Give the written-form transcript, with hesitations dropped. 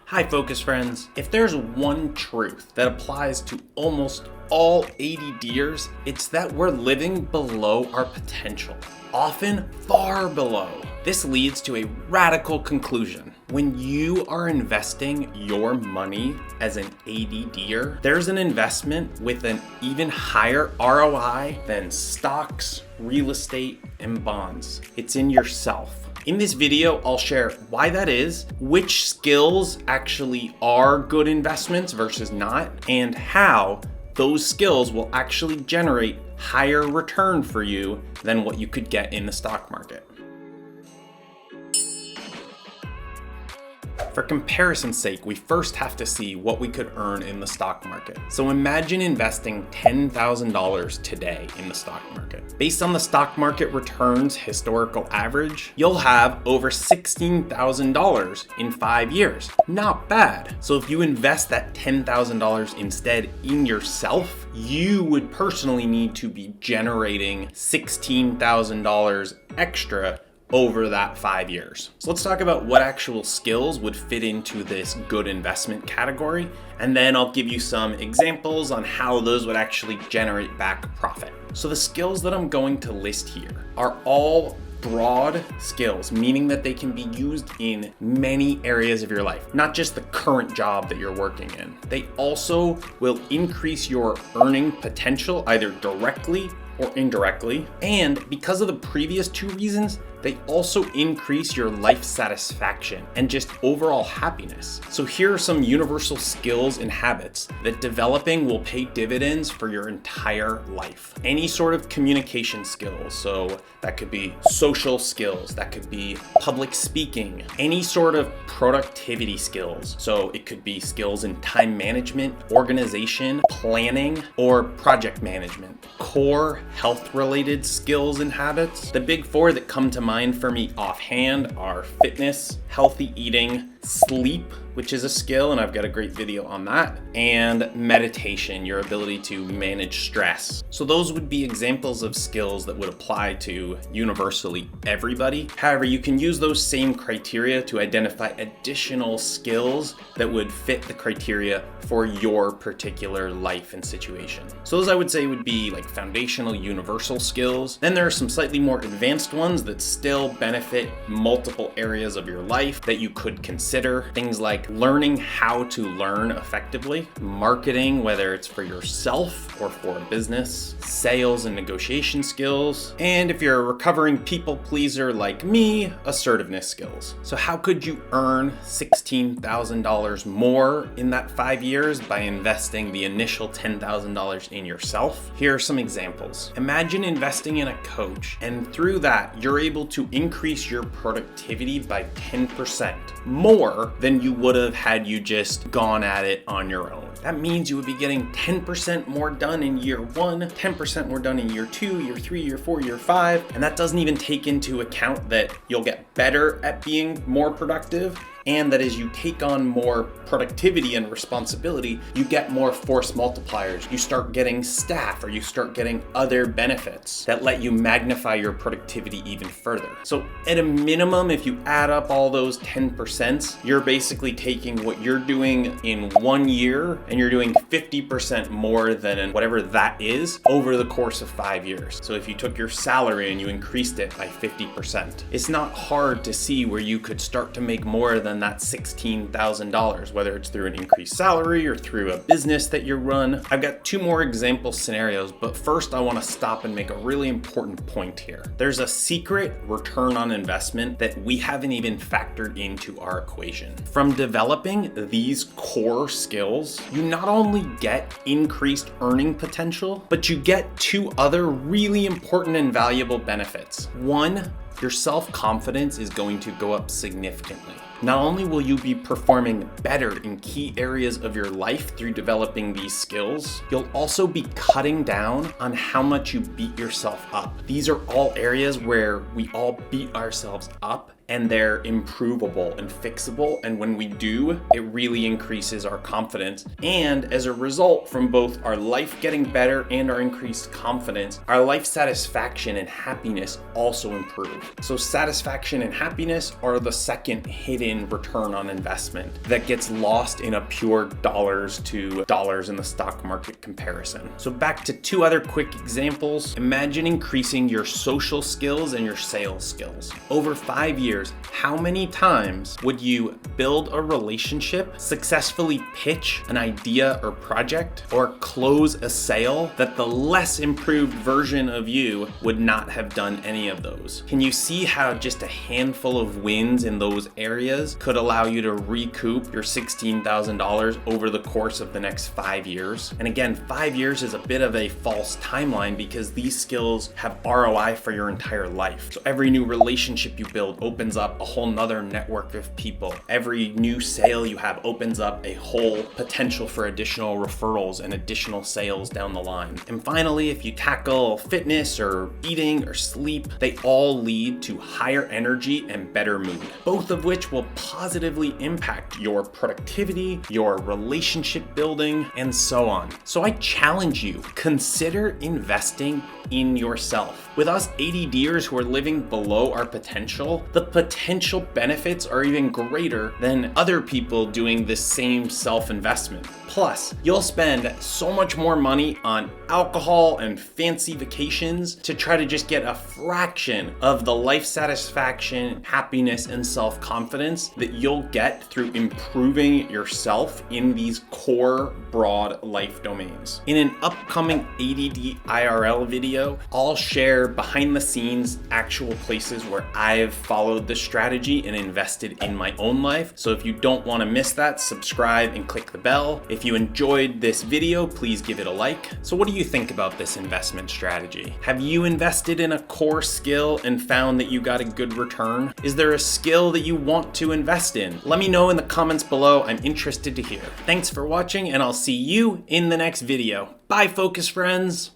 Hi Focus friends, if there's one truth that applies to almost all ADDers, it's that we're living below our potential, often far below. This leads to a radical conclusion. When you are investing your money as an ADDer, there's an investment with an even higher ROI than stocks, real estate, and bonds. It's in yourself. In this video, I'll share why that is, which skills actually are good investments versus not, and how those skills will actually generate higher return for you than what you could get in the stock market. For comparison's sake, we first have to see what we could earn in the stock market. So imagine investing $10,000 today in the stock market. Based on the stock market returns historical average, you'll have over $16,000 in 5 years. Not bad. So if you invest that $10,000 instead in yourself, you would personally need to be generating $16,000 extra over that 5 years. So let's talk about what actual skills would fit into this good investment category, and then I'll give you some examples on how those would actually generate back profit. So the skills that I'm going to list here are all broad skills, meaning that they can be used in many areas of your life, not just the current job that you're working in. They also will increase your earning potential either directly or indirectly. And because of the previous two reasons, they also increase your life satisfaction and just overall happiness. So here are some universal skills and habits that developing will pay dividends for your entire life. Any sort of communication skills, so that could be social skills, that could be public speaking, any sort of productivity skills. So it could be skills in time management, organization, planning, or project management. Core health-related skills and habits. The big four that come to mind for me offhand are fitness, healthy eating, sleep, which is a skill, and I've got a great video on that, and meditation, your ability to manage stress. So those would be examples of skills that would apply to universally everybody. However, you can use those same criteria to identify additional skills that would fit the criteria for your particular life and situation. So those I would say would be like foundational universal skills. Then there are some slightly more advanced ones that still benefit multiple areas of your life that you could consider. Things like learning how to learn effectively, marketing, whether it's for yourself or for a business, sales and negotiation skills, and if you're a recovering people pleaser like me, assertiveness skills. So how could you earn $16,000 more in that 5 years by investing the initial $10,000 in yourself? Here are some examples. Imagine investing in a coach, and through that, you're able to increase your productivity by 10% more than you would have had you just gone at it on your own. That means you would be getting 10% more done in year 1, 10% more done in year 2, year 3, year 4, year 5, and that doesn't even take into account that you'll get better at being more productive, and that as you take on more productivity and responsibility, you get more force multipliers. You start getting staff, or you start getting other benefits that let you magnify your productivity even further. So at a minimum, if you add up all those 10%, you're basically taking what you're doing in 1 year and you're doing 50% more than whatever that is over the course of 5 years. So if you took your salary and you increased it by 50%, it's not hard to see where you could start to make more than that $16,000, whether it's through an increased salary or through a business that you run. I've got 2 more example scenarios, but first I want to stop and make a really important point here. There's a secret return on investment that we haven't even factored into our equation. From developing these core skills, you not only get increased earning potential, but you get 2 other really important and valuable benefits. 1, your self-confidence is going to go up significantly. Not only will you be performing better in key areas of your life through developing these skills, you'll also be cutting down on how much you beat yourself up. These are all areas where we all beat ourselves up and they're improvable and fixable. And when we do, it really increases our confidence. And as a result, from both our life getting better and our increased confidence, our life satisfaction and happiness also improve. So satisfaction and happiness are the second hidden hidden return on investment that gets lost in a pure dollars to dollars in the stock market comparison. So back to two other quick examples. Imagine increasing your social skills and your sales skills. Over 5 years, how many times would you build a relationship, successfully pitch an idea or project, or close a sale that the less improved version of you would not have done any of those? Can you see how just a handful of wins in those areas could allow you to recoup your $16,000 over the course of the next 5 years? And again, 5 years is a bit of a false timeline because these skills have ROI for your entire life. So every new relationship you build opens up a whole nother network of people. Every new sale you have opens up a whole potential for additional referrals and additional sales down the line. And finally, if you tackle fitness or eating or sleep, they all lead to higher energy and better mood, both of which will positively impact your productivity, your relationship building, and so on. So I challenge you, consider investing in yourself. With us ADDers who are living below our potential, the potential benefits are even greater than other people doing the same self-investment. Plus, you'll spend so much more money on alcohol and fancy vacations to try to just get a fraction of the life satisfaction, happiness, and self-confidence that you'll get through improving yourself in these core broad life domains. In an upcoming ADD IRL video, I'll share behind the scenes actual places where I've followed this strategy and invested in my own life. So if you don't want to miss that, subscribe and click the bell. If you enjoyed this video, please give it a like. So what do you think about this investment strategy? Have you invested in a core skill and found that you got a good return? Is there a skill that you want to invest in? Let me know in the comments below. I'm interested to hear. Thanks for watching, and I'll see you in the next video. Bye, focus friends.